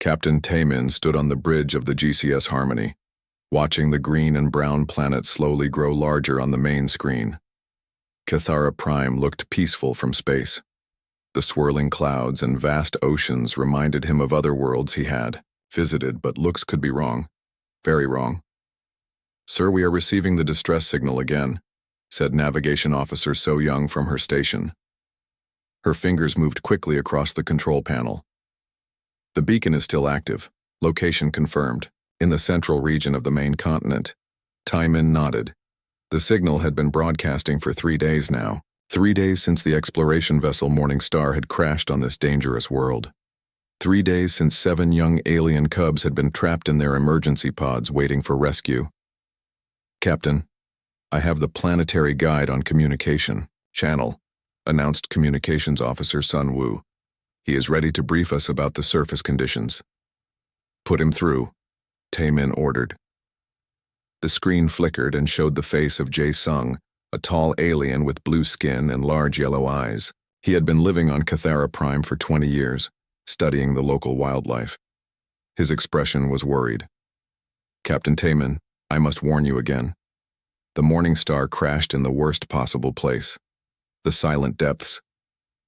Captain Taemin stood on the bridge of the GCS Harmony, watching the green and brown planet slowly grow larger on the main screen. Cathara Prime looked peaceful from space. The swirling clouds and vast oceans reminded him of other worlds he had visited, but looks could be wrong. Very wrong. "Sir, we are receiving the distress signal again," said Navigation Officer So Young from her station. Her fingers moved quickly across the control panel. "The beacon is still active. Location confirmed. In the central region of the main continent." Taemin nodded. The signal had been broadcasting for 3 days now. 3 days since the exploration vessel Morning Star had crashed on this dangerous world. 3 days since 7 young alien cubs had been trapped in their emergency pods waiting for rescue. "Captain, I have the planetary guide on communication channel," announced Communications Officer Sun Woo. "He is ready to brief us about the surface conditions." "Put him through," Taemin ordered. The screen flickered and showed the face of Jae Sung, a tall alien with blue skin and large yellow eyes. He had been living on Cathara Prime for 20 years, studying the local wildlife. His expression was worried. "Captain Taemin, I must warn you again. The Morning Star crashed in the worst possible place. The silent depths.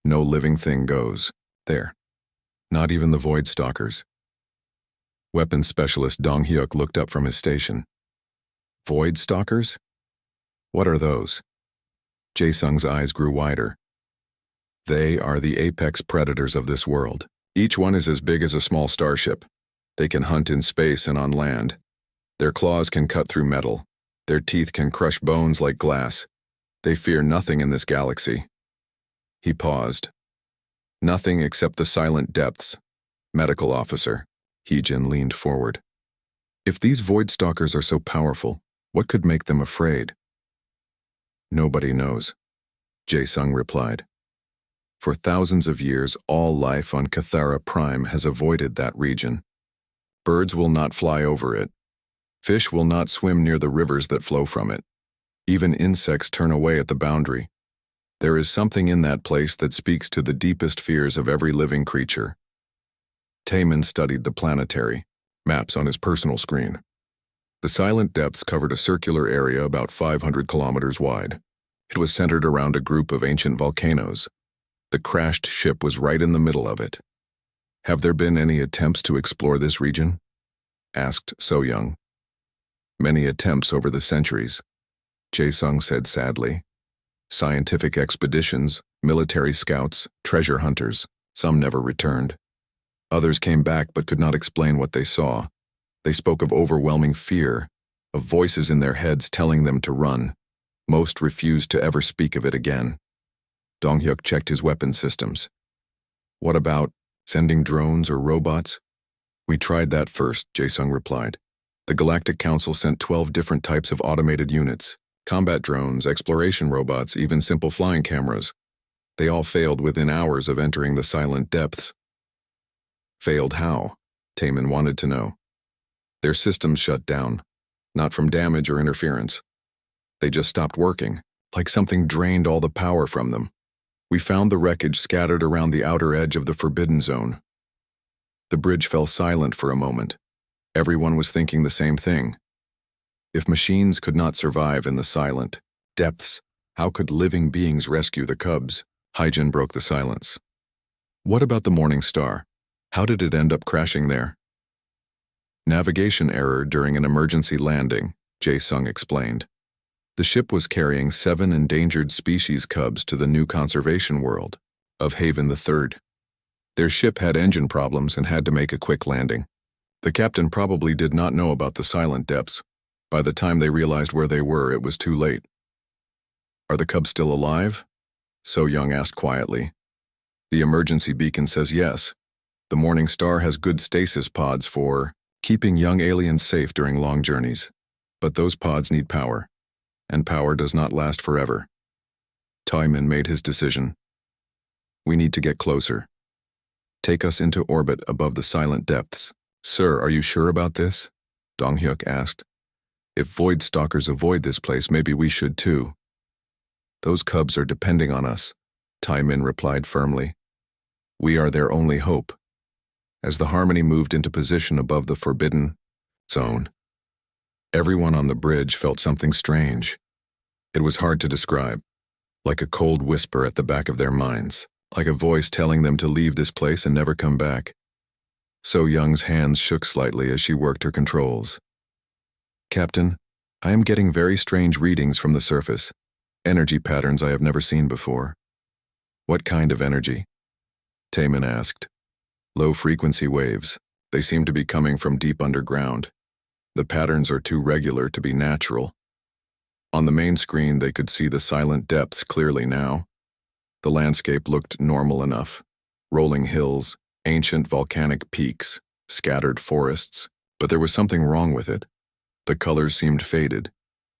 No living thing goes there. Not even the Void Stalkers." Weapons Specialist Dong Hyuk looked up from his station. "Void Stalkers? What are those?" Jae Sung's eyes grew wider. "They are the apex predators of this world. Each one is as big as a small starship. They can hunt in space and on land. Their claws can cut through metal. Their teeth can crush bones like glass. They fear nothing in this galaxy." He paused. "Nothing except the silent depths. Medical Officer." Heejin leaned forward. "If these Void Stalkers are so powerful, what could make them afraid?" "Nobody knows," Jae Sung replied. "For thousands of years, all life on Cathara Prime has avoided that region. Birds will not fly over it. Fish will not swim near the rivers that flow from it. Even insects turn away at the boundary. There is something in that place that speaks to the deepest fears of every living creature." Taemin studied the planetary maps on his personal screen. The silent depths covered a circular area about 500 kilometers wide. It was centered around a group of ancient volcanoes. The crashed ship was right in the middle of it. "Have there been any attempts to explore this region?" asked So Young. "Many attempts over the centuries," Jae Sung said sadly. "Scientific expeditions, military scouts, treasure hunters. Some never returned. Others came back but could not explain what they saw. They spoke of overwhelming fear, of voices in their heads telling them to run. Most refused to ever speak of it again." Dong Hyuk checked his weapon systems. "What about sending drones or robots?" "We tried that first," Jae Sung replied. "The Galactic Council sent 12 different types of automated units, combat drones, exploration robots, even simple flying cameras. They all failed within hours of entering the silent depths." "Failed how?" Taemin wanted to know. "Their systems shut down, not from damage or interference. They just stopped working, like something drained all the power from them. We found the wreckage scattered around the outer edge of the Forbidden Zone." The bridge fell silent for a moment. Everyone was thinking the same thing. If machines could not survive in the silent depths, how could living beings rescue the cubs? Hyjin broke the silence. "What about the Morning Star? How did it end up crashing there?" "Navigation error during an emergency landing," Jae Sung explained. "The ship was carrying 7 endangered species cubs to the new conservation world of Haven III. Their ship had engine problems and had to make a quick landing. The captain probably did not know about the silent depths. By the time they realized where they were, it was too late." "Are the cubs still alive?" So Young asked quietly. "The emergency beacon says yes. The Morning Star has good stasis pods for keeping young aliens safe during long journeys. But those pods need power, and power does not last forever." Taemin made his decision. "We need to get closer. Take us into orbit above the silent depths." "Sir, are you sure about this?" Dong Hyuk asked. "If Void Stalkers avoid this place, maybe we should too." "Those cubs are depending on us," Taemin replied firmly. "We are their only hope. As the Harmony moved into position above the forbidden zone, everyone on the bridge felt something strange. It was hard to describe, like a cold whisper at the back of their minds, like a voice telling them to leave this place and never come back. So Young's hands shook slightly as she worked her controls. "Captain, I am getting very strange readings from the surface, energy patterns I have never seen before." "What kind of energy?" Taman asked. "Low-frequency waves. They seem to be coming from deep underground. The patterns are too regular to be natural." On the main screen, they could see the silent depths clearly now. The landscape looked normal enough. Rolling hills, ancient volcanic peaks, scattered forests, but there was something wrong with it. The colors seemed faded.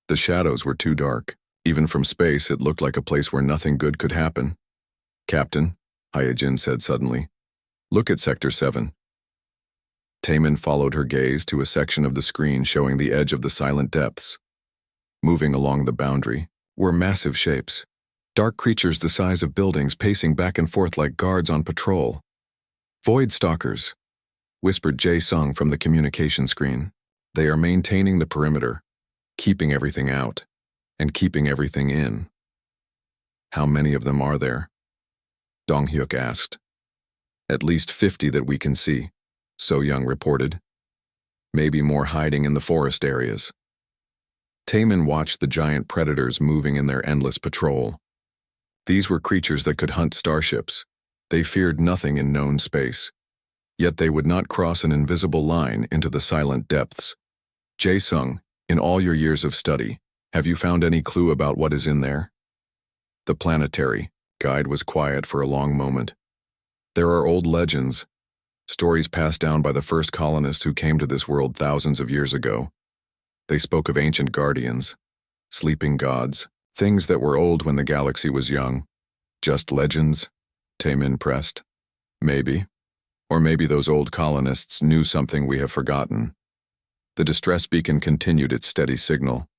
The shadows were too dark. Even from space, it looked like a place where nothing good could happen. "Captain," Hyojin said suddenly, "look at Sector 7. Taman followed her gaze to a section of the screen showing the edge of the silent depths. Moving along the boundary were massive shapes. Dark creatures the size of buildings pacing back and forth like guards on patrol. "Void stalkers," whispered Jae-sung from the communication screen. "They are maintaining the perimeter, keeping everything out, and keeping everything in." "How many of them are there?" Dong-hyuk asked. "At least 50 that we can see," So-young reported. "Maybe more hiding in the forest areas." Taman watched the giant predators moving in their endless patrol. These were creatures that could hunt starships. They feared nothing in known space. Yet they would not cross an invisible line into the silent depths. "Jae-sung, in all your years of study, have you found any clue about what is in there?" The planetary guide was quiet for a long moment. "There are old legends, stories passed down by the first colonists who came to this world thousands of years ago. They spoke of ancient guardians, sleeping gods, things that were old when the galaxy was young. Just legends?" Taman pressed. "Maybe. Or maybe those old colonists knew something we have forgotten." The distress beacon continued its steady signal.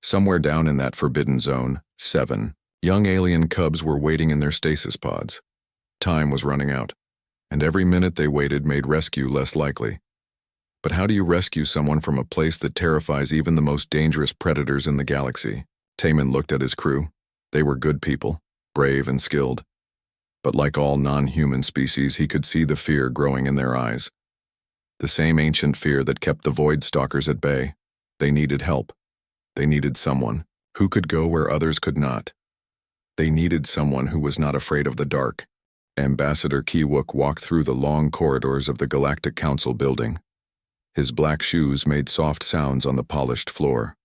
Somewhere down in that forbidden zone, 7, young alien cubs were waiting in their stasis pods. Time was running out, and every minute they waited made rescue less likely. But how do you rescue someone from a place that terrifies even the most dangerous predators in the galaxy? Taman looked at his crew. They were good people, brave and skilled. But like all non-human species, he could see the fear growing in their eyes. The same ancient fear that kept the Void Stalkers at bay. They needed help. They needed someone who could go where others could not. They needed someone who was not afraid of the dark. Ambassador Ki-wook walked through the long corridors of the Galactic Council building. His black shoes made soft sounds on the polished floor.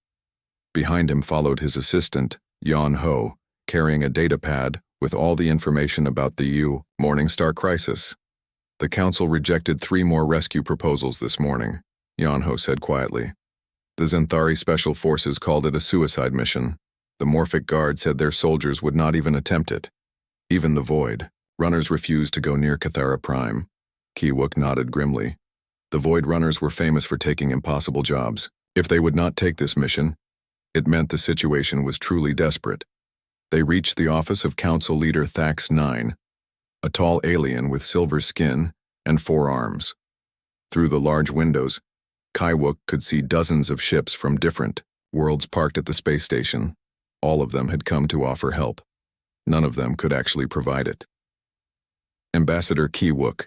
Behind him followed his assistant, Yeon-ho, carrying a data pad with all the information about the Morningstar crisis. "The council rejected 3 more rescue proposals this morning," Yeon-ho said quietly. "The Zenthari Special Forces called it a suicide mission. The Morphic Guard said their soldiers would not even attempt it. Even the Void Runners refused to go near Cathara Prime." Ki-wook nodded grimly. "The Void Runners were famous for taking impossible jobs. If they would not take this mission, it meant the situation was truly desperate." They reached the office of Council Leader Thax 9, a tall alien with silver skin and 4 arms. Through the large windows, Ki-wook could see dozens of ships from different worlds parked at the space station. All of them had come to offer help. None of them could actually provide it. "Ambassador Ki-wook,"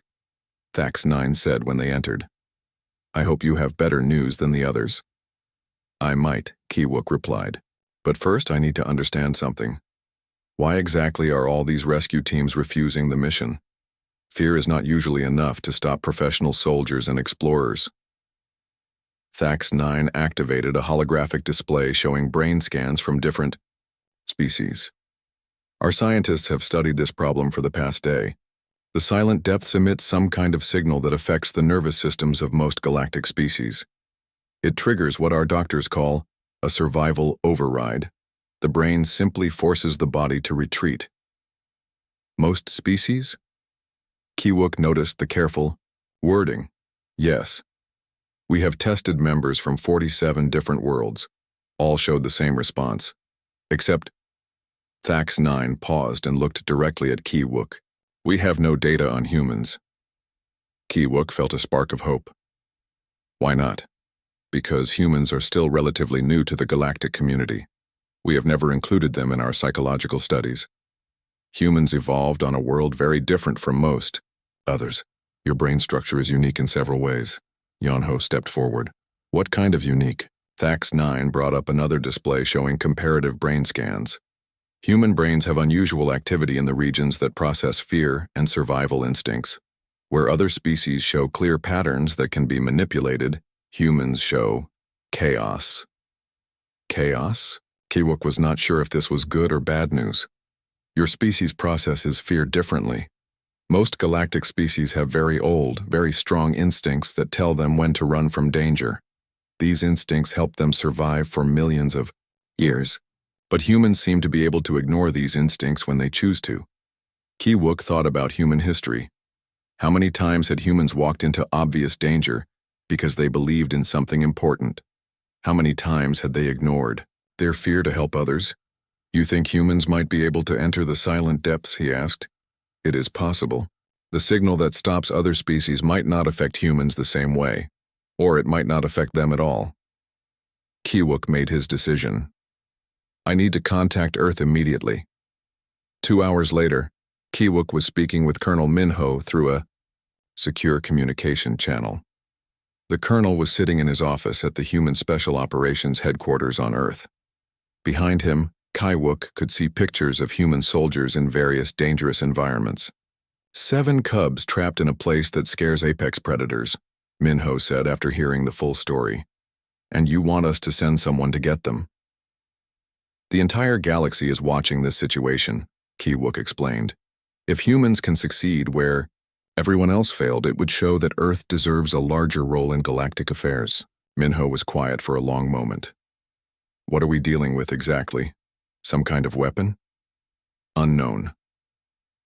Thax 9 said when they entered. "I hope you have better news than the others." "I might," Ki-wook replied. "But first I need to understand something. Why exactly are all these rescue teams refusing the mission? Fear is not usually enough to stop professional soldiers and explorers." Thax 9 activated a holographic display showing brain scans from different species. "Our scientists have studied this problem for the past day. The silent depths emit some kind of signal that affects the nervous systems of most galactic species. It triggers what our doctors call a survival override. The brain simply forces the body to retreat." "Most species?" Ki-wook noticed the careful wording. "Yes. We have tested members from 47 different worlds. All showed the same response. Except..." Thax 9 paused and looked directly at Ki-wook. "We have no data on humans." Ki-wook felt a spark of hope. Why not? Because humans are still relatively new to the galactic community. We have never included them in our psychological studies. Humans evolved on a world very different from most others. Your brain structure is unique in several ways. Yeonho stepped forward. What kind of unique? Thax 9 brought up another display showing comparative brain scans. Human brains have unusual activity in the regions that process fear and survival instincts. Where other species show clear patterns that can be manipulated, humans show chaos. Chaos? Ki-wook was not sure if this was good or bad news. Your species processes fear differently. Most galactic species have very old, very strong instincts that tell them when to run from danger. These instincts help them survive for millions of years. But humans seem to be able to ignore these instincts when they choose to. Ki-wook thought about human history. How many times had humans walked into obvious danger because they believed in something important? How many times had they ignored their fear to help others? You think humans might be able to enter the silent depths, he asked. It is possible. The signal that stops other species might not affect humans the same way, or it might not affect them at all. Ki-wook made his decision. I need to contact Earth immediately. 2 hours later, Ki-wook was speaking with Colonel Minho through a secure communication channel. The colonel was sitting in his office at the Human Special Operations headquarters on Earth. Behind him, Ki-wook could see pictures of human soldiers in various dangerous environments. 7 cubs trapped in a place that scares apex predators, Minho said after hearing the full story. And you want us to send someone to get them. The entire galaxy is watching this situation, Ki-wook explained. If humans can succeed where everyone else failed, it would show that Earth deserves a larger role in galactic affairs. Minho was quiet for a long moment. What are we dealing with exactly? Some kind of weapon? Unknown.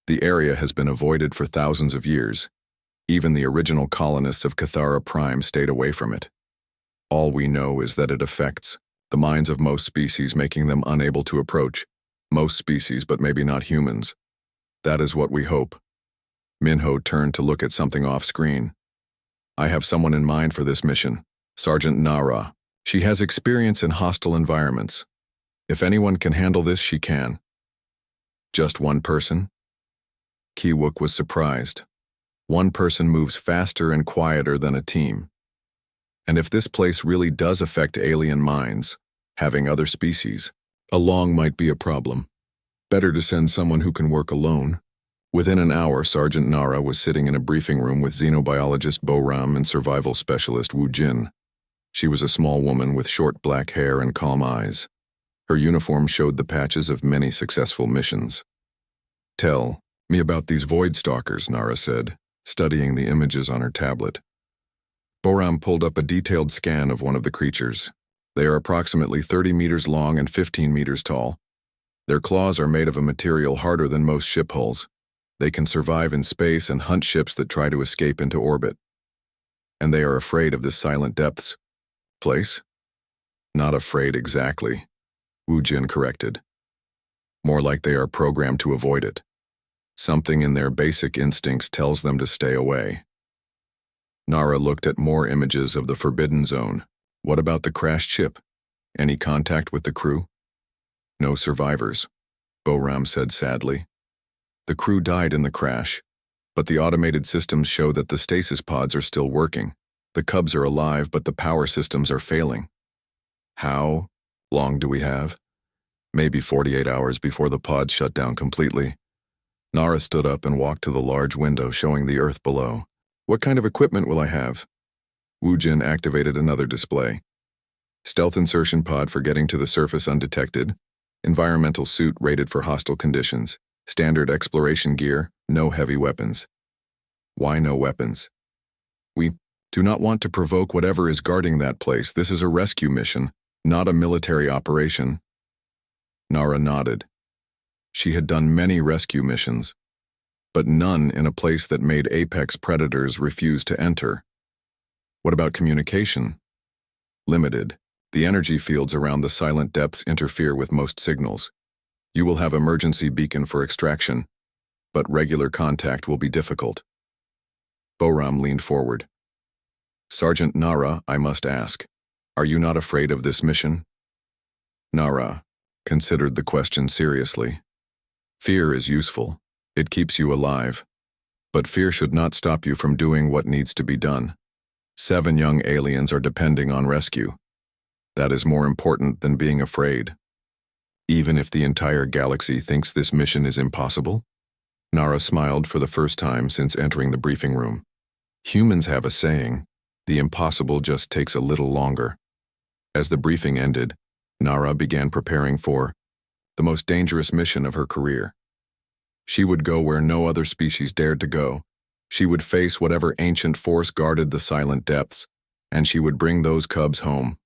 The area has been avoided for thousands of years. Even the original colonists of Cathara Prime stayed away from it. All we know is that it affects the minds of most species, making them unable to approach. Most species, but maybe not humans. That is what we hope. Minho turned to look at something off-screen. I have someone in mind for this mission, Sergeant Nara. She has experience in hostile environments. If anyone can handle this, she can. Just one person? Ki-wook was surprised. One person moves faster and quieter than a team. And if this place really does affect alien minds, having other species along might be a problem. Better to send someone who can work alone. Within an hour, Sergeant Nara was sitting in a briefing room with xenobiologist Bo-ram and survival specialist Wu Jin. She was a small woman with short black hair and calm eyes. Her uniform showed the patches of many successful missions. Tell me about these void stalkers, Nara said, studying the images on her tablet. Bo-ram pulled up a detailed scan of one of the creatures. They are approximately 30 meters long and 15 meters tall. Their claws are made of a material harder than most ship hulls. They can survive in space and hunt ships that try to escape into orbit. And they are afraid of this silent depths place? Not afraid exactly, Wu Jin corrected. More like they are programmed to avoid it. Something in their basic instincts tells them to stay away. Nara looked at more images of the Forbidden Zone. What about the crashed ship? Any contact with the crew? No survivors, Bo-ram said sadly. The crew died in the crash, but the automated systems show that the stasis pods are still working. The cubs are alive, but the power systems are failing. How long do we have? Maybe 48 hours before the pods shut down completely. Nara stood up and walked to the large window showing the Earth below. What kind of equipment will I have? Wu Jin activated another display. Stealth insertion pod for getting to the surface undetected. Environmental suit rated for hostile conditions. Standard exploration gear, no heavy weapons. Why no weapons? We do not want to provoke whatever is guarding that place. This is a rescue mission, not a military operation. Nara nodded. She had done many rescue missions, but none in a place that made apex predators refuse to enter. What about communication? Limited. The energy fields around the silent depths interfere with most signals. You will have emergency beacon for extraction, but regular contact will be difficult. Boram leaned forward. Sergeant Nara, I must ask, are you not afraid of this mission? Nara considered the question seriously. Fear is useful. It keeps you alive. But fear should not stop you from doing what needs to be done. 7 young aliens are depending on rescue. That is more important than being afraid. Even if the entire galaxy thinks this mission is impossible? Nara smiled for the first time since entering the briefing room. Humans have a saying, the impossible just takes a little longer. As the briefing ended, Nara began preparing for the most dangerous mission of her career. She would go where no other species dared to go. She would face whatever ancient force guarded the silent depths, and she would bring those cubs home.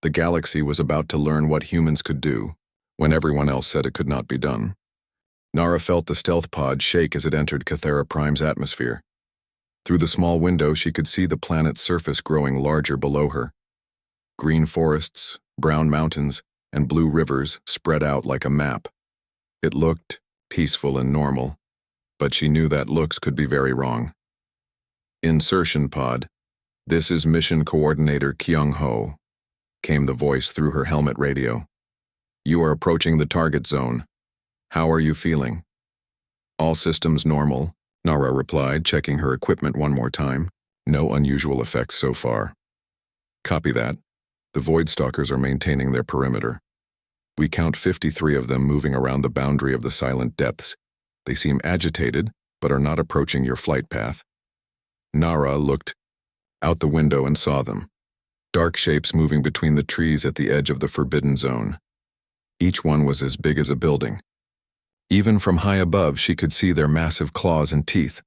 The galaxy was about to learn what humans could do, when everyone else said it could not be done. Nara felt the stealth pod shake as it entered Cathara Prime's atmosphere. Through the small window, she could see the planet's surface growing larger below her. Green forests, brown mountains, and blue rivers spread out like a map. It looked peaceful and normal, but she knew that looks could be very wrong. Insertion pod. This is Mission Coordinator Kyung-ho, came the voice through her helmet radio. You are approaching the target zone. How are you feeling? All systems normal, Nara replied, checking her equipment one more time. No unusual effects so far. Copy that. The Void Stalkers are maintaining their perimeter. We count 53 of them moving around the boundary of the silent depths. They seem agitated, but are not approaching your flight path. Nara looked out the window and saw them. Dark shapes moving between the trees at the edge of the forbidden zone. Each one was as big as a building. Even from high above, she could see their massive claws and teeth.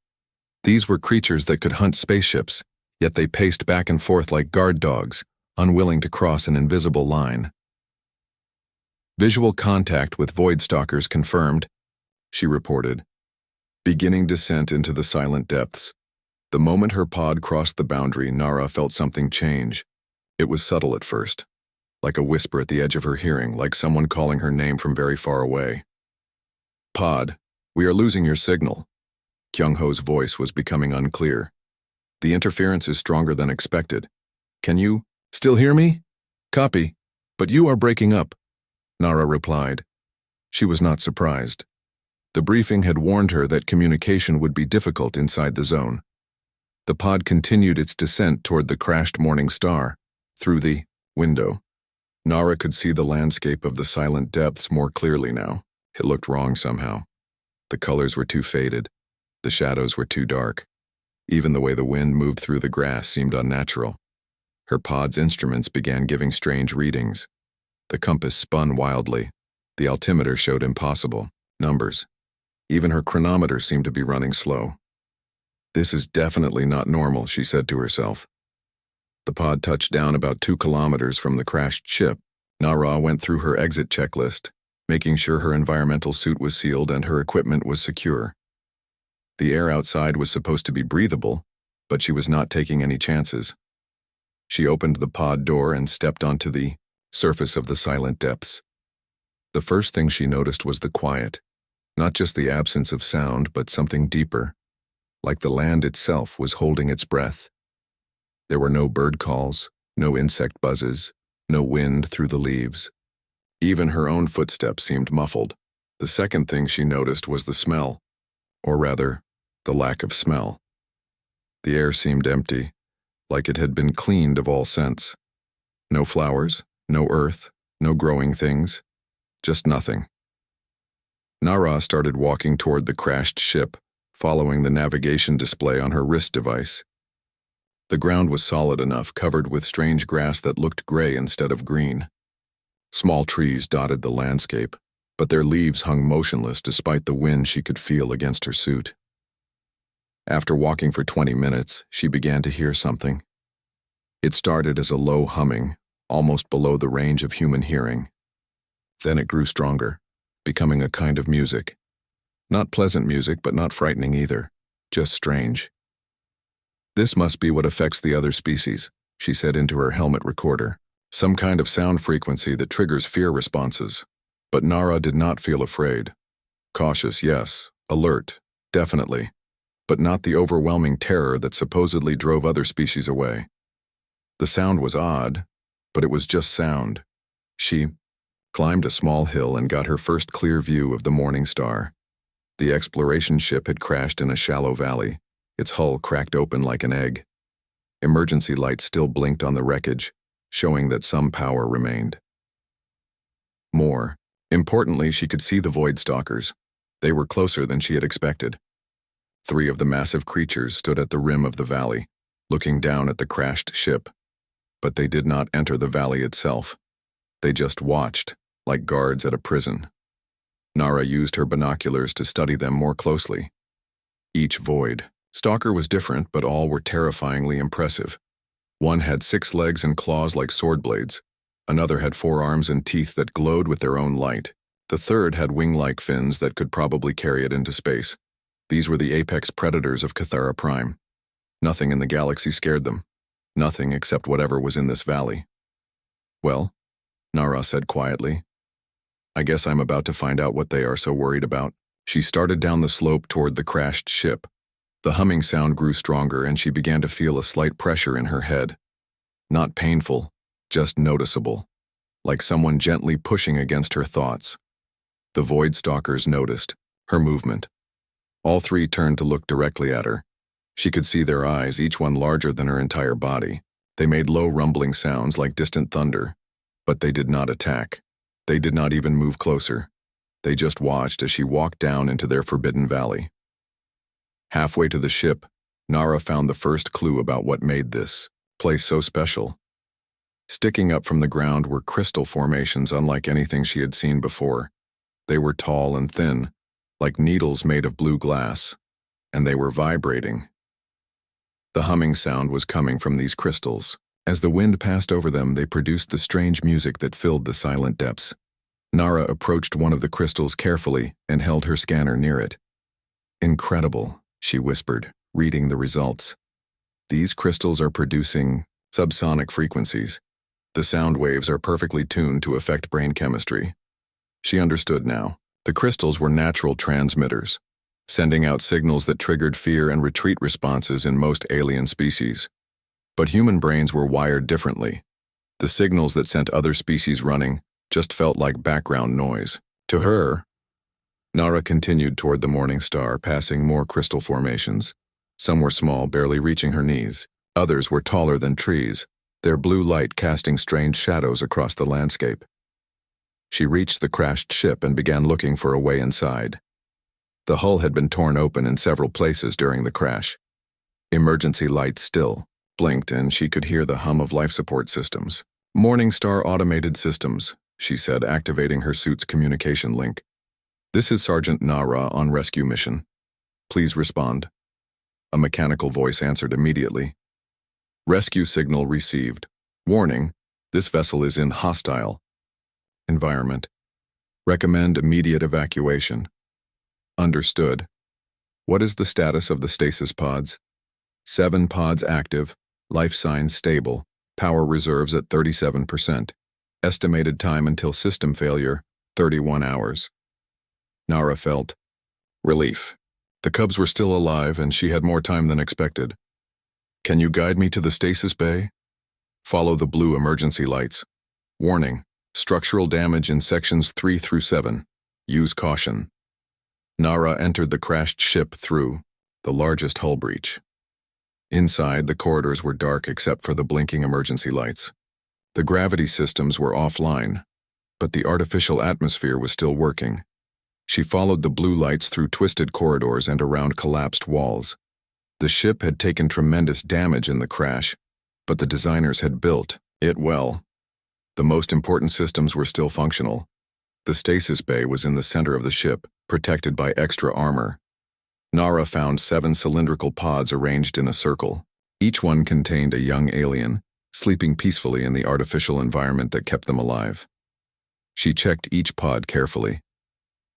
These were creatures that could hunt spaceships, yet they paced back and forth like guard dogs, unwilling to cross an invisible line. Visual contact with Void Stalkers confirmed, she reported. Beginning descent into the silent depths. The moment her pod crossed the boundary, Nara felt something change. It was subtle at first, like a whisper at the edge of her hearing, like someone calling her name from very far away. Pod, we are losing your signal. Kyung-ho's voice was becoming unclear. The interference is stronger than expected. Can you still hear me? Copy, but you are breaking up, Nara replied. She was not surprised. The briefing had warned her that communication would be difficult inside the zone. The pod continued its descent toward the crashed morning star, through the window. Nara could see the landscape of the silent depths more clearly now. It looked wrong somehow. The colors were too faded. The shadows were too dark. Even the way the wind moved through the grass seemed unnatural. Her pod's instruments began giving strange readings. The compass spun wildly. The altimeter showed impossible numbers. Even her chronometer seemed to be running slow. This is definitely not normal, she said to herself. The pod touched down about 2 kilometers from the crashed ship. Nara went through her exit checklist, making sure her environmental suit was sealed and her equipment was secure. The air outside was supposed to be breathable, but she was not taking any chances. She opened the pod door and stepped onto the surface of the silent depths. The first thing she noticed was the quiet, not just the absence of sound, but something deeper, like the land itself was holding its breath. There were no bird calls, no insect buzzes, no wind through the leaves. Even her own footsteps seemed muffled. The second thing she noticed was the smell, or rather, the lack of smell. The air seemed empty, like it had been cleaned of all scents. No flowers, no earth, no growing things, just nothing. Nara started walking toward the crashed ship, following the navigation display on her wrist device. The ground was solid enough, covered with strange grass that looked gray instead of green. Small trees dotted the landscape, but their leaves hung motionless despite the wind she could feel against her suit. After walking for 20 minutes, she began to hear something. It started as a low humming, almost below the range of human hearing. Then it grew stronger, becoming a kind of music. Not pleasant music, but not frightening either, just strange. This must be what affects the other species, she said into her helmet recorder. Some kind of sound frequency that triggers fear responses. But Nara did not feel afraid. Cautious, yes. Alert, definitely. but not the overwhelming terror that supposedly drove other species away. The sound was odd, but it was just sound. She climbed a small hill and got her first clear view of the morning star. The exploration ship had crashed in a shallow valley, its hull cracked open like an egg. Emergency lights still blinked on the wreckage, showing that some power remained. More importantly, she could see the Void Stalkers. They were closer than she had expected. 3 of the massive creatures stood at the rim of the valley, looking down at the crashed ship. But they did not enter the valley itself. They just watched, like guards at a prison. Nara used her binoculars to study them more closely. Each Void Stalker was different, but all were terrifyingly impressive. One had 6 legs and claws like sword blades. Another had 4 arms and teeth that glowed with their own light. The third had wing-like fins that could probably carry it into space. These were the apex predators of Cathara Prime. Nothing in the galaxy scared them. Nothing except whatever was in this valley. Well, Nara said quietly, I guess I'm about to find out what they are so worried about. She started down the slope toward the crashed ship. The humming sound grew stronger and she began to feel a slight pressure in her head. Not painful, just noticeable, like someone gently pushing against her thoughts. The Void Stalkers noticed her movement. All 3 turned to look directly at her. She could see their eyes, each one larger than her entire body. They made low rumbling sounds like distant thunder, but they did not attack. They did not even move closer. They just watched as she walked down into their forbidden valley. Halfway to the ship, Nara found the first clue about what made this place so special. Sticking up from the ground were crystal formations unlike anything she had seen before. They were tall and thin, like needles made of blue glass, and they were vibrating. The humming sound was coming from these crystals. As the wind passed over them, they produced the strange music that filled the silent depths. Nara approached one of the crystals carefully and held her scanner near it. Incredible, she whispered, reading the results. These crystals are producing subsonic frequencies. The sound waves are perfectly tuned to affect brain chemistry. She understood now. The crystals were natural transmitters, sending out signals that triggered fear and retreat responses in most alien species. But human brains were wired differently. The signals that sent other species running just felt like background noise. To her, Nara continued toward the morning star, passing more crystal formations. Some were small, barely reaching her knees. Others were taller than trees, their blue light casting strange shadows across the landscape. She reached the crashed ship and began looking for a way inside. The hull had been torn open in several places during the crash. Emergency lights still blinked, and she could hear the hum of life support systems. Morning Star Automated Systems, she said, activating her suit's communication link. This is Sergeant Nara on rescue mission. Please respond. A mechanical voice answered immediately. Rescue signal received. Warning, this vessel is in hostile environment. Recommend immediate evacuation. Understood. What is the status of the stasis pods? 7 pods active, life signs stable, power reserves at 37%. Estimated time until system failure, 31 hours. Nara felt relief. The cubs were still alive and she had more time than expected. Can you guide me to the stasis bay? Follow the blue emergency lights. Warning, structural damage in sections 3 through 7. Use caution. Nara entered the crashed ship through the largest hull breach. Inside, the corridors were dark except for the blinking emergency lights. The gravity systems were offline, but the artificial atmosphere was still working. She followed the blue lights through twisted corridors and around collapsed walls. The ship had taken tremendous damage in the crash, but the designers had built it well. The most important systems were still functional. The stasis bay was in the center of the ship, protected by extra armor. Nara found 7 cylindrical pods arranged in a circle. Each one contained a young alien, sleeping peacefully in the artificial environment that kept them alive. She checked each pod carefully.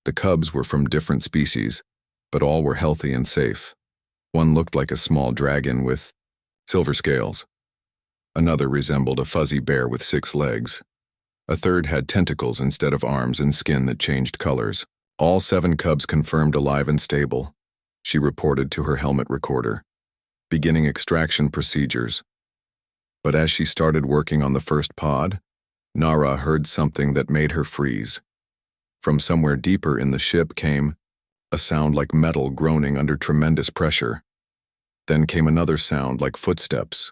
The cubs were from different species, but all were healthy and safe. One looked like a small dragon with silver scales. Another resembled a fuzzy bear with 6 legs. A third had tentacles instead of arms and skin that changed colors. All 7 cubs confirmed alive and stable. she reported to her helmet recorder, beginning extraction procedures. But as she started working on the first pod, Nara heard something that made her freeze. From somewhere deeper in the ship came a sound like metal groaning under tremendous pressure. Then came another sound like footsteps.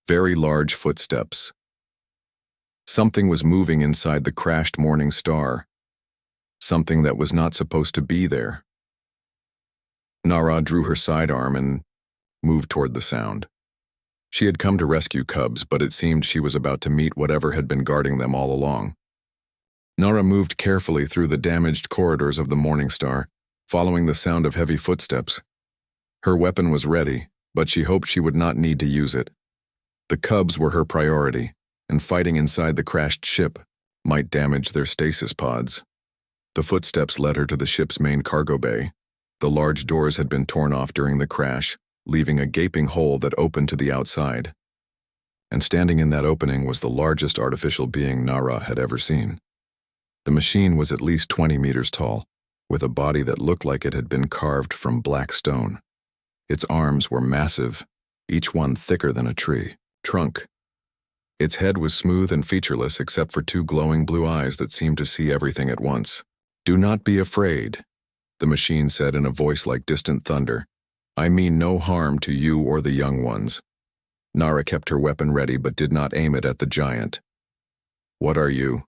Very large footsteps. Something was moving inside the crashed Morning Star. Something that was not supposed to be there. Nara drew her sidearm and moved toward the sound. She had come to rescue cubs, but it seemed she was about to meet whatever had been guarding them all along. Nara moved carefully through the damaged corridors of the Morning Star, following the sound of heavy footsteps. Her weapon was ready, but she hoped she would not need to use it. The cubs were her priority, and fighting inside the crashed ship might damage their stasis pods. The footsteps led her to the ship's main cargo bay. The large doors had been torn off during the crash, leaving a gaping hole that opened to the outside. And standing in that opening was the largest artificial being Nara had ever seen. The machine was at least 20 meters tall, with a body that looked like it had been carved from black stone. Its arms were massive, each one thicker than a tree trunk. Its head was smooth and featureless except for two glowing blue eyes that seemed to see everything at once. "Do not be afraid," the machine said in a voice like distant thunder. "I mean no harm to you or the young ones." Nara kept her weapon ready but did not aim it at the giant. "What are you?"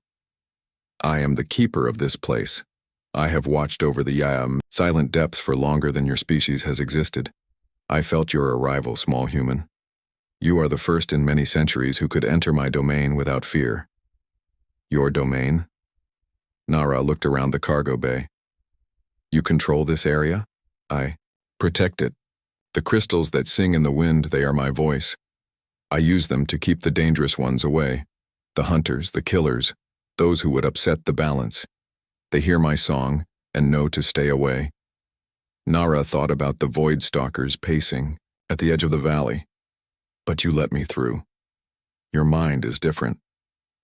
"I am the keeper of this place. I have watched over the silent depths for longer than your species has existed. I felt your arrival, small human. You are the first in many centuries who could enter my domain without fear." "Your domain?" Nara looked around the cargo bay. "You control this area?" "I protect it. The crystals that sing in the wind, they are my voice. I use them to keep the dangerous ones away. The hunters, the killers, those who would upset the balance. They hear my song and know to stay away." Nara thought about the void stalkers pacing at the edge of the valley. "But you let me through. Your mind is different.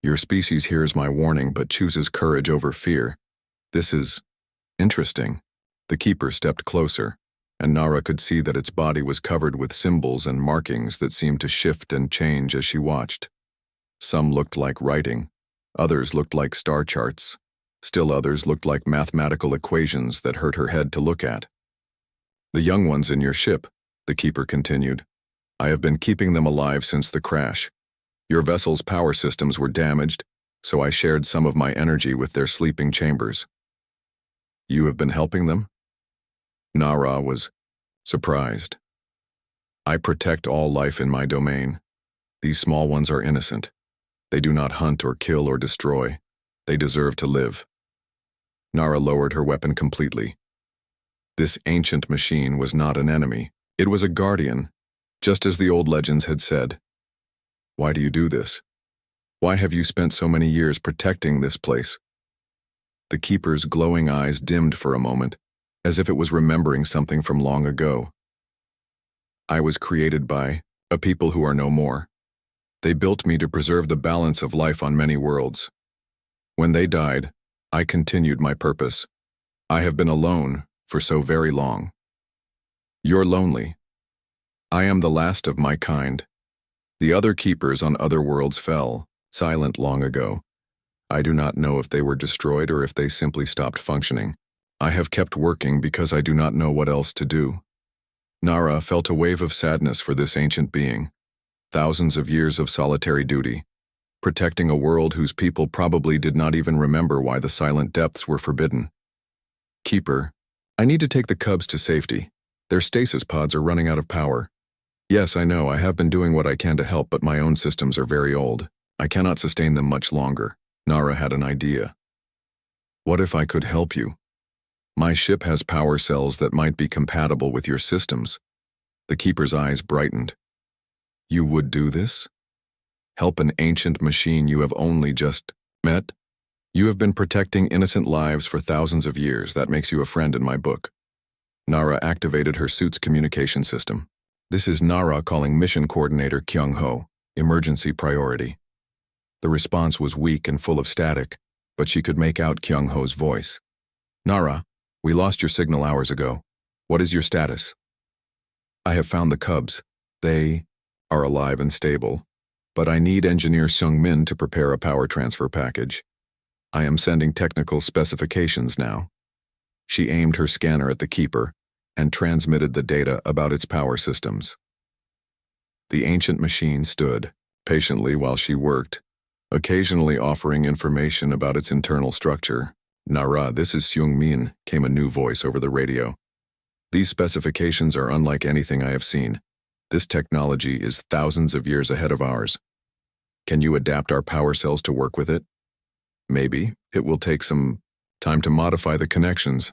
Your species hears my warning but chooses courage over fear. This is interesting." The keeper stepped closer, and Nara could see that its body was covered with symbols and markings that seemed to shift and change as she watched. Some looked like writing, others looked like star charts, still others looked like mathematical equations that hurt her head to look at. "The young ones in your ship," the keeper continued. "I have been keeping them alive since the crash. Your vessel's power systems were damaged, so I shared some of my energy with their sleeping chambers." "You have been helping them?" Nara was surprised. "I protect all life in my domain. These small ones are innocent. They do not hunt or kill or destroy. They deserve to live." Nara lowered her weapon completely. This ancient machine was not an enemy. It was a guardian, just as the old legends had said. "Why do you do this? Why have you spent so many years protecting this place?" The keeper's glowing eyes dimmed for a moment, as if it was remembering something from long ago. "I was created by a people who are no more. They built me to preserve the balance of life on many worlds. When they died, I continued my purpose. I have been alone for so very long. You're lonely. I am the last of my kind. The other keepers on other worlds fell, silent long ago. I do not know if they were destroyed or if they simply stopped functioning. I have kept working because I do not know what else to do." Nara felt a wave of sadness for this ancient being. Thousands of years of solitary duty, protecting a world whose people probably did not even remember why the silent depths were forbidden. "Keeper, I need to take the cubs to safety. Their stasis pods are running out of power. Yes, I know, I have been doing what I can to help, but my own systems are very old. I cannot sustain them much longer." Nara had an idea. "What if I could help you? My ship has power cells that might be compatible with your systems." The keeper's eyes brightened. "You would do this? Help an ancient machine you have only just met? You have been protecting innocent lives for thousands of years. That makes you a friend in my book." Nara activated her suit's communication system. "This is Nara calling Mission Coordinator Kyung-ho. Emergency priority." The response was weak and full of static, but she could make out Kyung-ho's voice. "Nara, we lost your signal hours ago. What is your status? I have found the cubs. They are alive and stable, but I need Engineer Seung-min to prepare a power transfer package. I am sending technical specifications now. She aimed her scanner at the keeper and transmitted the data about its power systems. The ancient machine stood patiently while she worked, occasionally offering information about its internal structure. "Nara, this is Seung-min," came a new voice over the radio. "These specifications are unlike anything I have seen. This technology is thousands of years ahead of ours. Can you adapt our power cells to work with it? Maybe. It will take some time to modify the connections,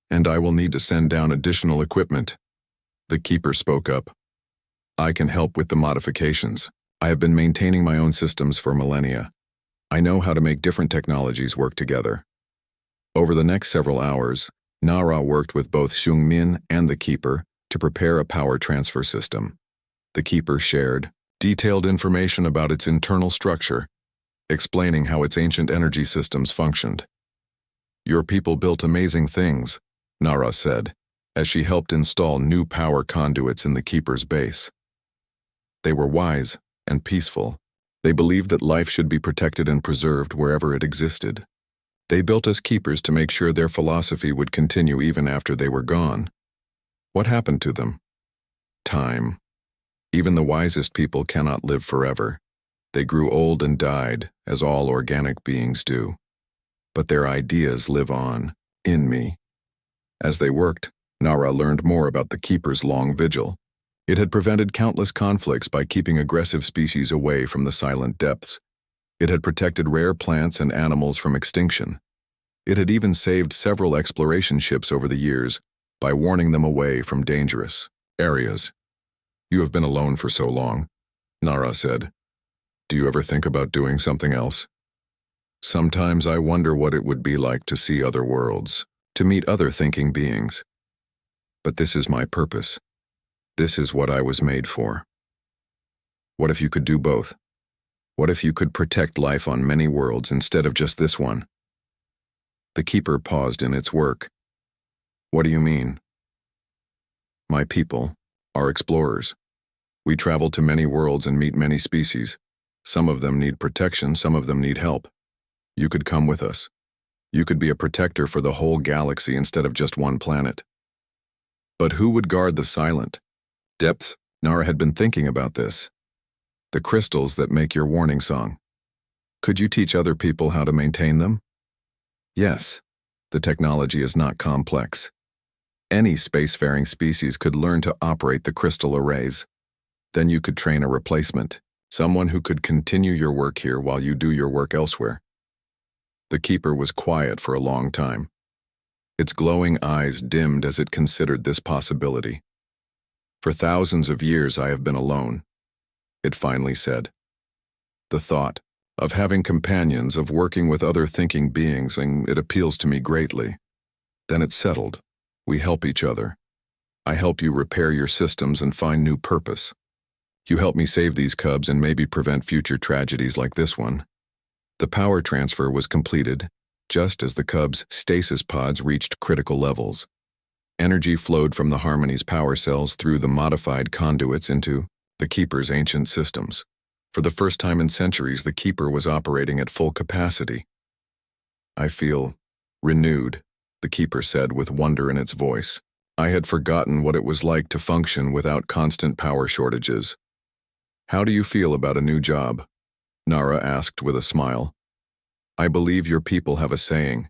and I will need to send down additional equipment." The keeper spoke up. "I can help with the modifications. I have been maintaining my own systems for millennia. I know how to make different technologies work together." Over the next several hours, Nara worked with both Seung-min and the keeper to prepare a power transfer system. The keeper shared detailed information about its internal structure, explaining how its ancient energy systems functioned. "Your people built amazing things," Nara said, as she helped install new power conduits in the keeper's base. "They were wise and peaceful. They believed that life should be protected and preserved wherever it existed. They built us keepers to make sure their philosophy would continue even after they were gone. What happened to them? Time. Even the wisest people cannot live forever. They grew old and died, as all organic beings do. But their ideas live on, in me." As they worked, Nara learned more about the keeper's long vigil. It had prevented countless conflicts by keeping aggressive species away from the silent depths. It had protected rare plants and animals from extinction. It had even saved several exploration ships over the years by warning them away from dangerous areas. "You have been alone for so long," Nara said. "Do you ever think about doing something else? Sometimes I wonder what it would be like to see other worlds, to meet other thinking beings. But this is my purpose. This is what I was made for. What if you could do both? What if you could protect life on many worlds instead of just this one?" The keeper paused in its work. "What do you mean?" "My people are explorers. We travel to many worlds and meet many species. Some of them need protection, some of them need help. You could come with us. You could be a protector for the whole galaxy instead of just one planet." But who would guard the silent depths? Nara had been thinking about this. The crystals that make your warning song. Could you teach other people how to maintain them? Yes. The technology is not complex. Any spacefaring species could learn to operate the crystal arrays. Then you could train a replacement, someone who could continue your work here while you do your work elsewhere. The keeper was quiet for a long time. Its glowing eyes dimmed as it considered this possibility. "For thousands of years I have been alone," it finally said. "The thought of having companions, of working with other thinking beings, and it appeals to me greatly." Then it settled. "We help each other. I help you repair your systems and find new purpose. You help me save these cubs and maybe prevent future tragedies like this one." The power transfer was completed, just as the cubs' stasis pods reached critical levels. Energy flowed from the Harmony's power cells through the modified conduits into the Keeper's ancient systems. For the first time in centuries, the Keeper was operating at full capacity. "I feel renewed," the Keeper said with wonder in its voice. "I had forgotten what it was like to function without constant power shortages." "How do you feel about a new job?" Nara asked with a smile. "I believe your people have a saying.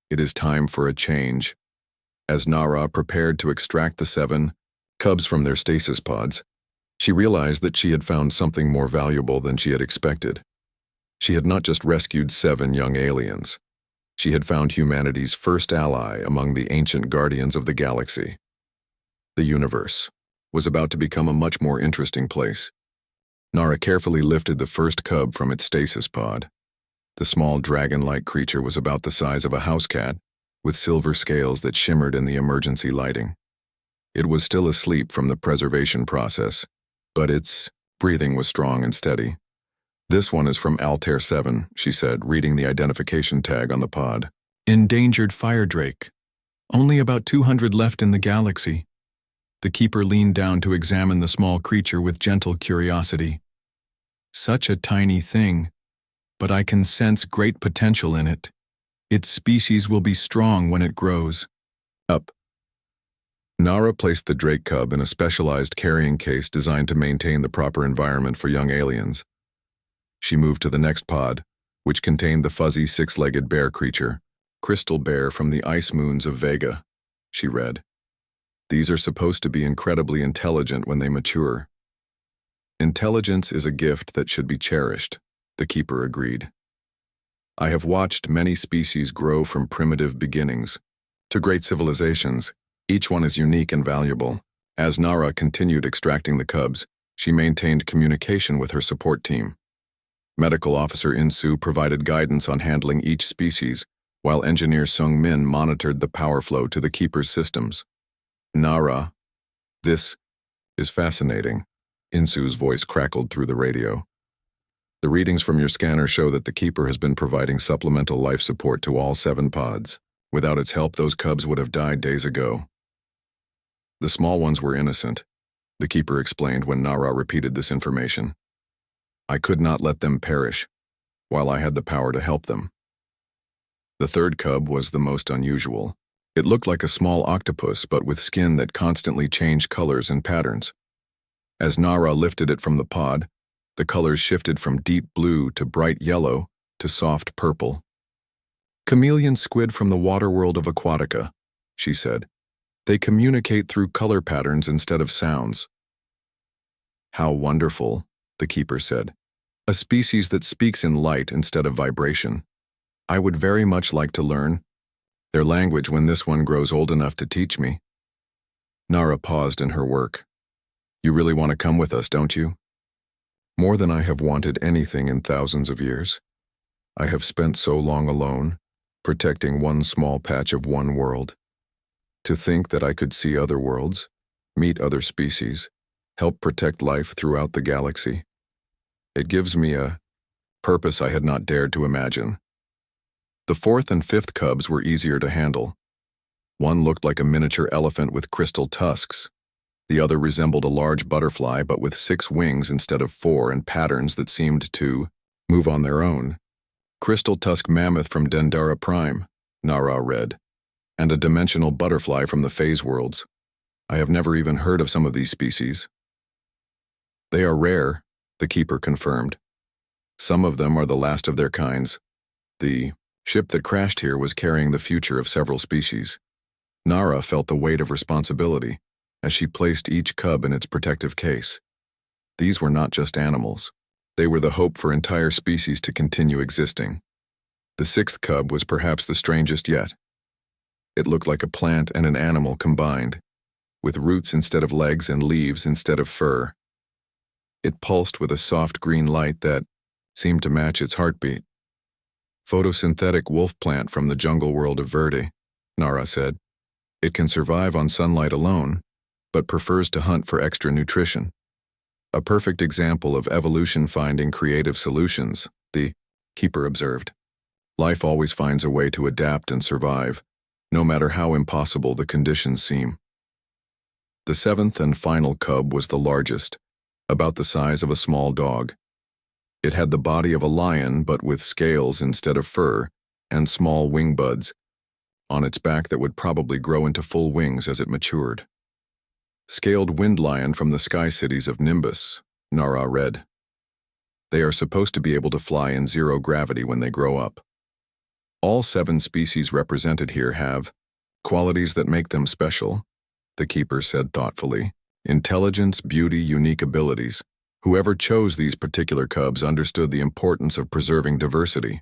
It is time for a change." As Nara prepared to extract the 7 cubs from their stasis pods, she realized that she had found something more valuable than she had expected. She had not just rescued 7 young aliens. She had found humanity's first ally among the ancient guardians of the galaxy. The universe was about to become a much more interesting place. Nara carefully lifted the first cub from its stasis pod. The small dragon-like creature was about the size of a house cat, with silver scales that shimmered in the emergency lighting. It was still asleep from the preservation process, but its breathing was strong and steady. "This one is from Altair 7, she said, reading the identification tag on the pod. "Endangered fire drake. Only about 200 left in the galaxy. The keeper leaned down to examine the small creature with gentle curiosity. Such a tiny thing, but I can sense great potential in it. Its species will be strong when it grows. Up. Nara placed the drake cub in a specialized carrying case designed to maintain the proper environment for young aliens. She moved to the next pod, which contained the fuzzy six-legged bear creature, crystal bear from the ice moons of Vega, she read. These are supposed to be incredibly intelligent when they mature. Intelligence is a gift that should be cherished, the keeper agreed. I have watched many species grow from primitive beginnings to great civilizations. Each one is unique and valuable. As Nara continued extracting the cubs, she maintained communication with her support team. Medical Officer Insu provided guidance on handling each species, while Engineer Sung Min monitored the power flow to the keeper's systems. Nara, this is fascinating. Insu's voice crackled through the radio. The readings from your scanner show that the keeper has been providing supplemental life support to all 7 pods. Without its help, those cubs would have died days ago. The small ones were innocent, the keeper explained when Nara repeated this information. I could not let them perish, while I had the power to help them. The third cub was the most unusual. It looked like a small octopus, but with skin that constantly changed colors and patterns. As Nara lifted it from the pod, the colors shifted from deep blue to bright yellow to soft purple. Chameleon squid from the water world of Aquatica, she said. They communicate through color patterns instead of sounds. How wonderful, the keeper said. A species that speaks in light instead of vibration. I would very much like to learn their language when this one grows old enough to teach me. Nara paused in her work. You really want to come with us, don't you? More than I have wanted anything in thousands of years. I have spent so long alone, protecting one small patch of one world. To think that I could see other worlds, meet other species, help protect life throughout the galaxy. It gives me a purpose I had not dared to imagine. The fourth and fifth cubs were easier to handle. One looked like a miniature elephant with crystal tusks. The other resembled a large butterfly but with 6 wings instead of 4 and patterns that seemed to move on their own. Crystal tusk mammoth from Dendara Prime, Nara read, and a dimensional butterfly from the phase worlds. I have never even heard of some of these species. They are rare, the keeper confirmed. Some of them are the last of their kinds. The ship that crashed here was carrying the future of several species. Nara felt the weight of responsibility as she placed each cub in its protective case. These were not just animals. They were the hope for entire species to continue existing. The 6th cub was perhaps the strangest yet. It looked like a plant and an animal combined, with roots instead of legs and leaves instead of fur. It pulsed with a soft green light that seemed to match its heartbeat. Photosynthetic wolf plant from the jungle world of Verde, Nara said. It can survive on sunlight alone, but prefers to hunt for extra nutrition. A perfect example of evolution finding creative solutions, the keeper observed. Life always finds a way to adapt and survive, no matter how impossible the conditions seem. The 7th and final cub was the largest, about the size of a small dog. It had the body of a lion but with scales instead of fur and small wing buds on its back that would probably grow into full wings as it matured. Scaled wind lion from the sky cities of Nimbus, Nara read. They are supposed to be able to fly in 0 gravity when they grow up. All 7 species represented here have qualities that make them special, the keeper said thoughtfully. Intelligence, beauty, unique abilities. Whoever chose these particular cubs understood the importance of preserving diversity.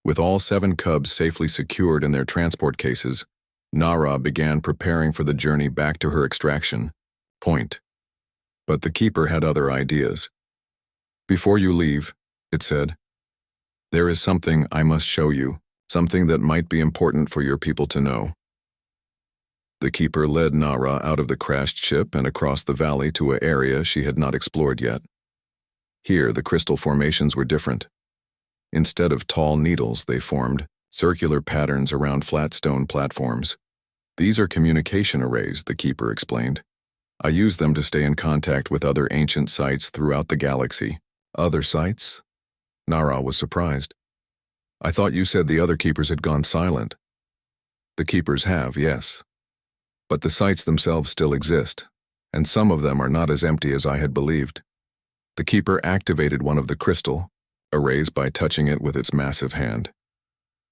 With all 7 cubs safely secured in their transport cases, Nara began preparing for the journey back to her extraction point. But the keeper had other ideas. Before you leave, it said, there is something I must show you, something that might be important for your people to know. The keeper led Nara out of the crashed ship and across the valley to an area she had not explored yet. Here, the crystal formations were different. Instead of tall needles, they formed circular patterns around flat stone platforms. These are communication arrays, the keeper explained. I use them to stay in contact with other ancient sites throughout the galaxy. Other sites? Nara was surprised. I thought you said the other keepers had gone silent. The keepers have, yes. But the sites themselves still exist, and some of them are not as empty as I had believed. The keeper activated one of the crystal arrays by touching it with its massive hand.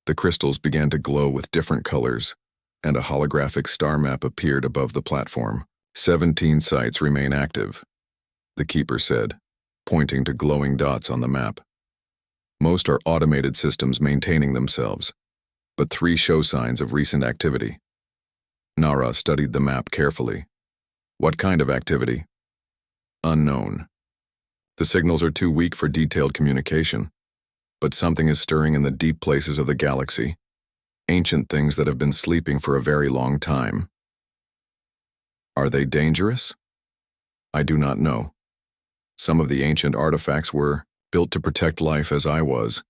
The crystals began to glow with different colors, and a holographic star map appeared above the platform. 17 sites remain active, the keeper said, pointing to glowing dots on the map. Most are automated systems maintaining themselves, but 3 show signs of recent activity. Nara studied the map carefully. What kind of activity? Unknown. The signals are too weak for detailed communication, but something is stirring in the deep places of the galaxy, ancient things that have been sleeping for a very long time. Are they dangerous? I do not know. Some of the ancient artifacts were built to protect life as I was.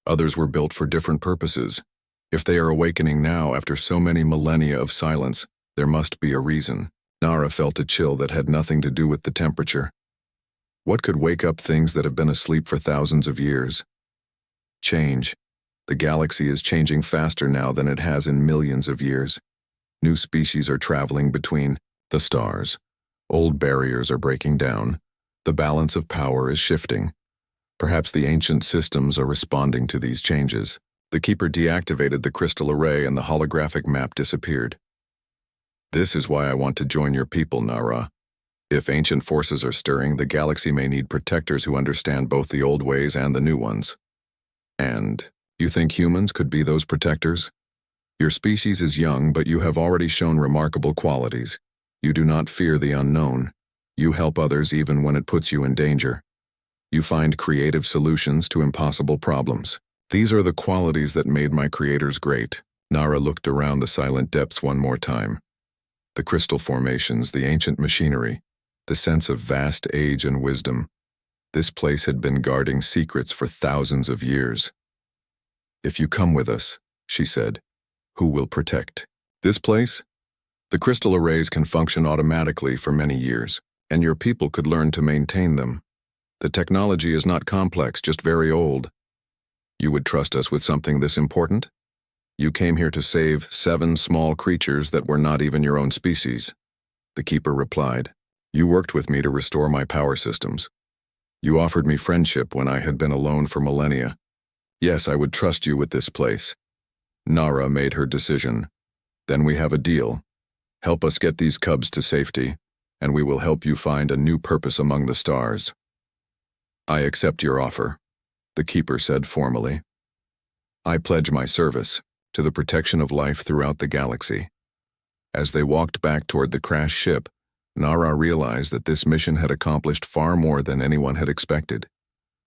Others were built for different purposes. If they are awakening now after so many millennia of silence, there must be a reason. Nara felt a chill that had nothing to do with the temperature. What could wake up things that have been asleep for thousands of years? Change. The galaxy is changing faster now than it has in millions of years. New species are traveling between the stars. Old barriers are breaking down. The balance of power is shifting. Perhaps the ancient systems are responding to these changes. The keeper deactivated the crystal array and the holographic map disappeared. This is why I want to join your people, Nara. If ancient forces are stirring, the galaxy may need protectors who understand both the old ways and the new ones. And you think humans could be those protectors? Your species is young, but you have already shown remarkable qualities. You do not fear the unknown. You help others even when it puts you in danger. You find creative solutions to impossible problems. These are the qualities that made my creators great. Nara looked around the silent depths one more time. The crystal formations, the ancient machinery, the sense of vast age and wisdom. This place had been guarding secrets for thousands of years. If you come with us, she said, who will protect this place? The crystal arrays can function automatically for many years, and your people could learn to maintain them. The technology is not complex, just very old. You would trust us with something this important? You came here to save 7 small creatures that were not even your own species. The keeper replied, you worked with me to restore my power systems. You offered me friendship when I had been alone for millennia. Yes, I would trust you with this place. Nara made her decision. Then we have a deal. Help us get these cubs to safety, and we will help you find a new purpose among the stars. I accept your offer, the keeper said formally. I pledge my service to the protection of life throughout the galaxy. As they walked back toward the crashed ship, Nara realized that this mission had accomplished far more than anyone had expected.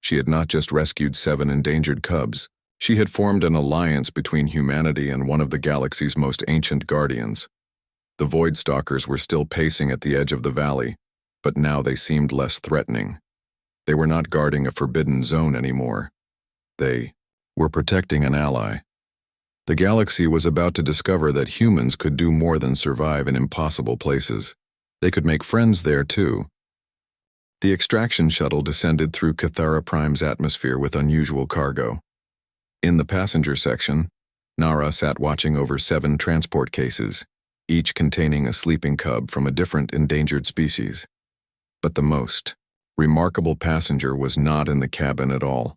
She had not just rescued 7 endangered cubs. She had formed an alliance between humanity and one of the galaxy's most ancient guardians. The Void Stalkers were still pacing at the edge of the valley, but now they seemed less threatening. They were not guarding a forbidden zone anymore. They were protecting an ally. The galaxy was about to discover that humans could do more than survive in impossible places. They could make friends there too. The extraction shuttle descended through Cathara Prime's atmosphere with unusual cargo. In the passenger section, Nara sat watching over 7 transport cases, each containing a sleeping cub from a different endangered species. But the most remarkable passenger was not in the cabin at all.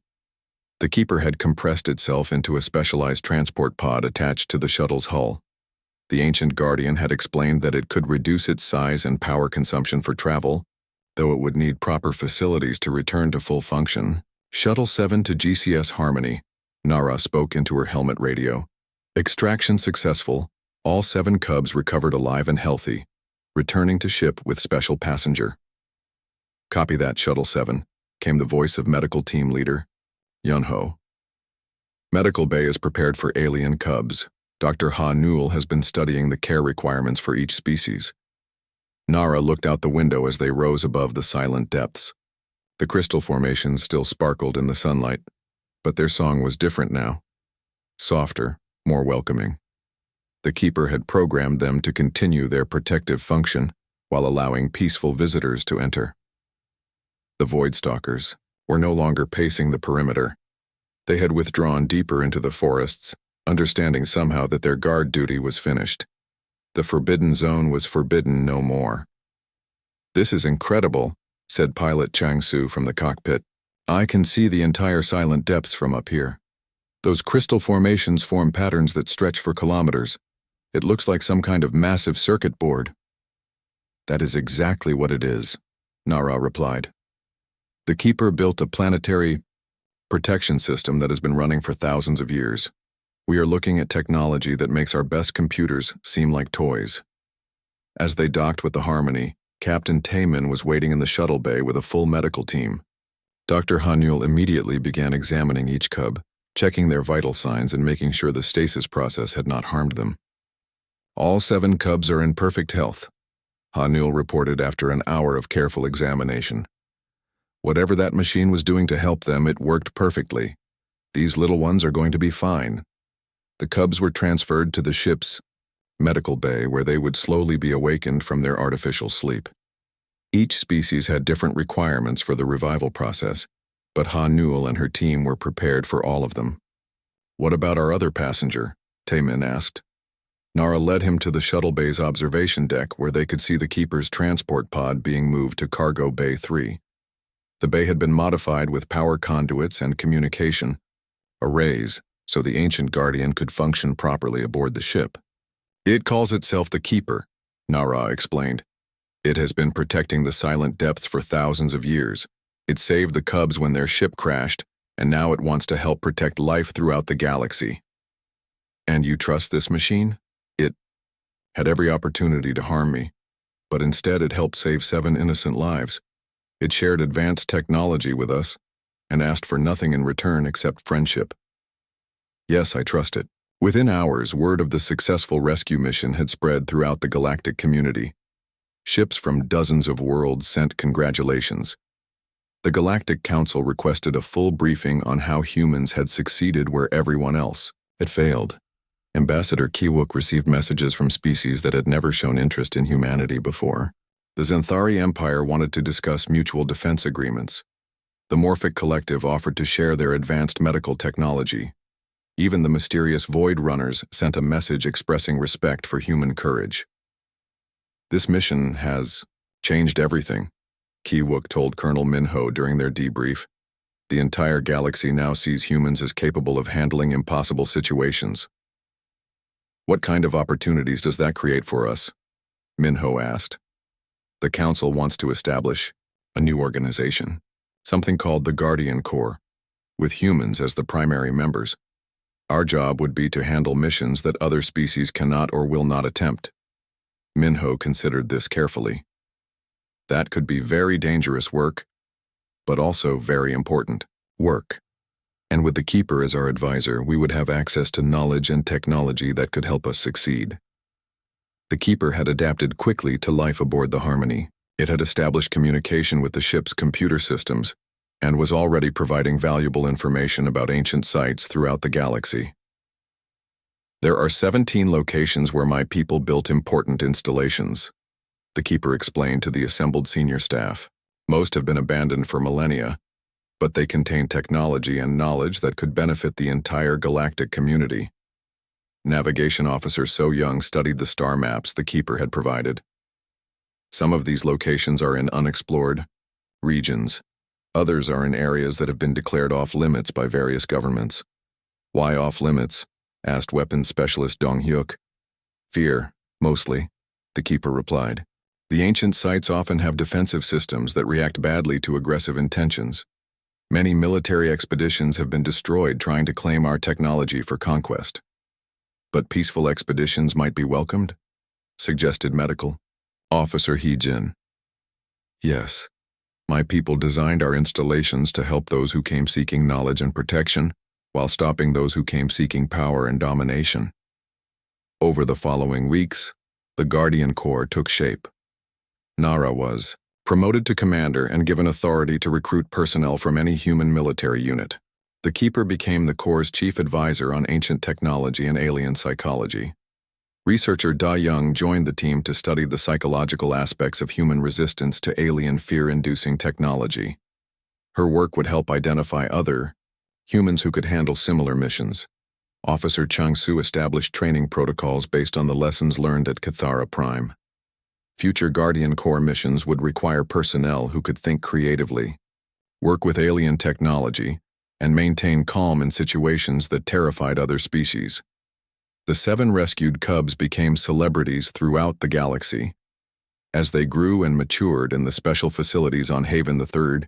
The keeper had compressed itself into a specialized transport pod attached to the shuttle's hull. The ancient guardian had explained that it could reduce its size and power consumption for travel, though it would need proper facilities to return to full function. Shuttle 7 to GCS Harmony, Nara spoke into her helmet radio. Extraction successful. All 7 cubs recovered alive and healthy, returning to ship with special passenger. Copy that, Shuttle 7, came the voice of medical team leader, Yunho. Medical Bay is prepared for alien cubs. Dr. Ha Newell has been studying the care requirements for each species. Nara looked out the window as they rose above the silent depths. The crystal formations still sparkled in the sunlight, but their song was different now. Softer, more welcoming. The Keeper had programmed them to continue their protective function while allowing peaceful visitors to enter. The Voidstalkers were no longer pacing the perimeter. They had withdrawn deeper into the forests, understanding somehow that their guard duty was finished. The Forbidden Zone was forbidden no more. "This is incredible," said pilot Chang-Su from the cockpit. "I can see the entire silent depths from up here. Those crystal formations form patterns that stretch for kilometers. It looks like some kind of massive circuit board." "That is exactly what it is," Nara replied. "The Keeper built a planetary protection system that has been running for thousands of years. We are looking at technology that makes our best computers seem like toys." As they docked with the Harmony, Captain Taemin was waiting in the shuttle bay with a full medical team. Dr. Hanyul immediately began examining each cub, checking their vital signs and making sure the stasis process had not harmed them. "All 7 cubs are in perfect health," Hanyul reported after an hour of careful examination. "Whatever that machine was doing to help them, it worked perfectly. These little ones are going to be fine." The cubs were transferred to the ship's medical bay where they would slowly be awakened from their artificial sleep. Each species had different requirements for the revival process, but Hanyul and her team were prepared for all of them. "What about our other passenger?" Taemin asked. Nara led him to the shuttle bay's observation deck where they could see the Keeper's transport pod being moved to Cargo Bay 3. The bay had been modified with power conduits and communication arrays so the ancient Guardian could function properly aboard the ship. "It calls itself the Keeper," Nara explained. "It has been protecting the silent depths for thousands of years. It saved the cubs when their ship crashed, and now it wants to help protect life throughout the galaxy." "And you trust this machine?" "It had every opportunity to harm me, but instead it helped save 7 innocent lives. It shared advanced technology with us and asked for nothing in return except friendship. Yes, I trust it." Within hours, word of the successful rescue mission had spread throughout the galactic community. Ships from dozens of worlds sent congratulations. The Galactic Council requested a full briefing on how humans had succeeded where everyone else had failed. Ambassador Kiwook received messages from species that had never shown interest in humanity before. The Xanthari Empire wanted to discuss mutual defense agreements. The Morphic Collective offered to share their advanced medical technology. Even the mysterious Void Runners sent a message expressing respect for human courage. "This mission has changed everything," Kiwook told Colonel Minho during their debrief. "The entire galaxy now sees humans as capable of handling impossible situations." "What kind of opportunities does that create for us?" Minho asked. "The Council wants to establish a new organization, something called the Guardian Corps, with humans as the primary members. Our job would be to handle missions that other species cannot or will not attempt." Minho considered this carefully. "That could be very dangerous work, but also very important work. And with the Keeper as our advisor, we would have access to knowledge and technology that could help us succeed." The Keeper had adapted quickly to life aboard the Harmony. It had established communication with the ship's computer systems and was already providing valuable information about ancient sites throughout the galaxy. "There are 17 locations where my people built important installations," the Keeper explained to the assembled senior staff. "Most have been abandoned for millennia, but they contain technology and knowledge that could benefit the entire galactic community." Navigation Officer So Young studied the star maps the Keeper had provided. "Some of these locations are in unexplored regions. Others are in areas that have been declared off-limits by various governments." "Why off-limits?" asked weapons specialist Dong Hyuk. "Fear, mostly," the Keeper replied. "The ancient sites often have defensive systems that react badly to aggressive intentions. Many military expeditions have been destroyed trying to claim our technology for conquest." "But peaceful expeditions might be welcomed?" suggested Medical Officer Hee-jin. "Yes. My people designed our installations to help those who came seeking knowledge and protection, while stopping those who came seeking power and domination." Over the following weeks, the Guardian Corps took shape. Nara was promoted to commander and given authority to recruit personnel from any human military unit. The Keeper became the Corps' chief advisor on ancient technology and alien psychology. Researcher Da Young joined the team to study the psychological aspects of human resistance to alien fear-inducing technology. Her work would help identify other humans who could handle similar missions. Officer Chung Su established training protocols based on the lessons learned at Cathara Prime. Future Guardian Corps missions would require personnel who could think creatively, work with alien technology, and maintain calm in situations that terrified other species. The 7 rescued cubs became celebrities throughout the galaxy. As they grew and matured in the special facilities on Haven III,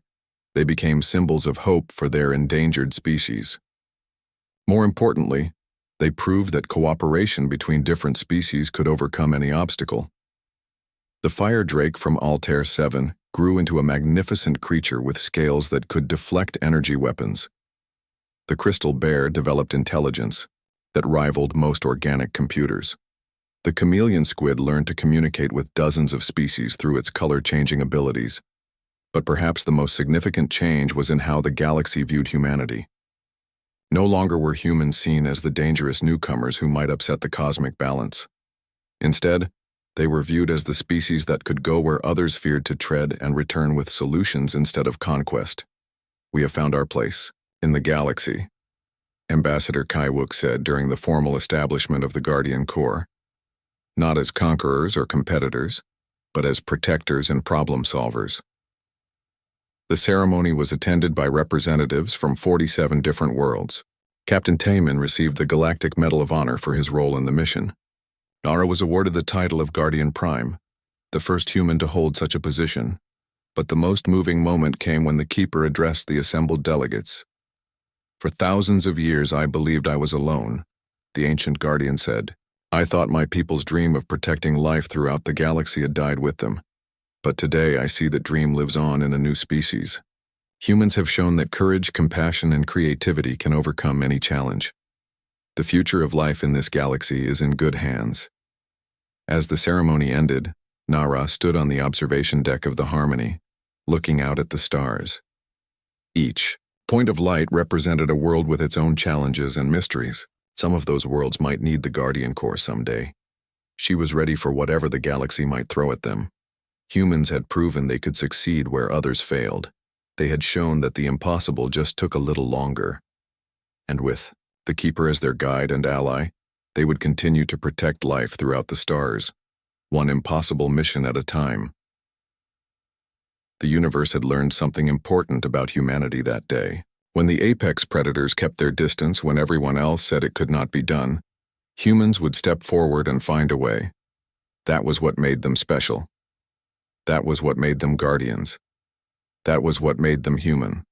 they became symbols of hope for their endangered species. More importantly, they proved that cooperation between different species could overcome any obstacle. The fire drake from Altair 7 grew into a magnificent creature with scales that could deflect energy weapons. The crystal bear developed intelligence that rivaled most organic computers. The chameleon squid learned to communicate with dozens of species through its color-changing abilities. But perhaps the most significant change was in how the galaxy viewed humanity. No longer were humans seen as the dangerous newcomers who might upset the cosmic balance. Instead, they were viewed as the species that could go where others feared to tread and return with solutions instead of conquest. "We have found our place in the galaxy," Ambassador Kaiwook said during the formal establishment of the Guardian Corps. "Not as conquerors or competitors, but as protectors and problem solvers." The ceremony was attended by representatives from 47 different worlds. Captain Taman received the Galactic Medal of Honor for his role in the mission. Nara was awarded the title of Guardian Prime, the first human to hold such a position. But the most moving moment came when the Keeper addressed the assembled delegates. "For thousands of years I believed I was alone," the ancient Guardian said. "I thought my people's dream of protecting life throughout the galaxy had died with them. But today I see that dream lives on in a new species. Humans have shown that courage, compassion, and creativity can overcome any challenge. The future of life in this galaxy is in good hands." As the ceremony ended, Nara stood on the observation deck of the Harmony, looking out at the stars. Each point of light represented a world with its own challenges and mysteries. Some of those worlds might need the Guardian Corps someday. She was ready for whatever the galaxy might throw at them. Humans had proven they could succeed where others failed. They had shown that the impossible just took a little longer. And with the Keeper as their guide and ally, they would continue to protect life throughout the stars, one impossible mission at a time. The universe had learned something important about humanity that day. When the apex predators kept their distance when everyone else said it could not be done, humans would step forward and find a way. That was what made them special. That was what made them guardians. That was what made them human.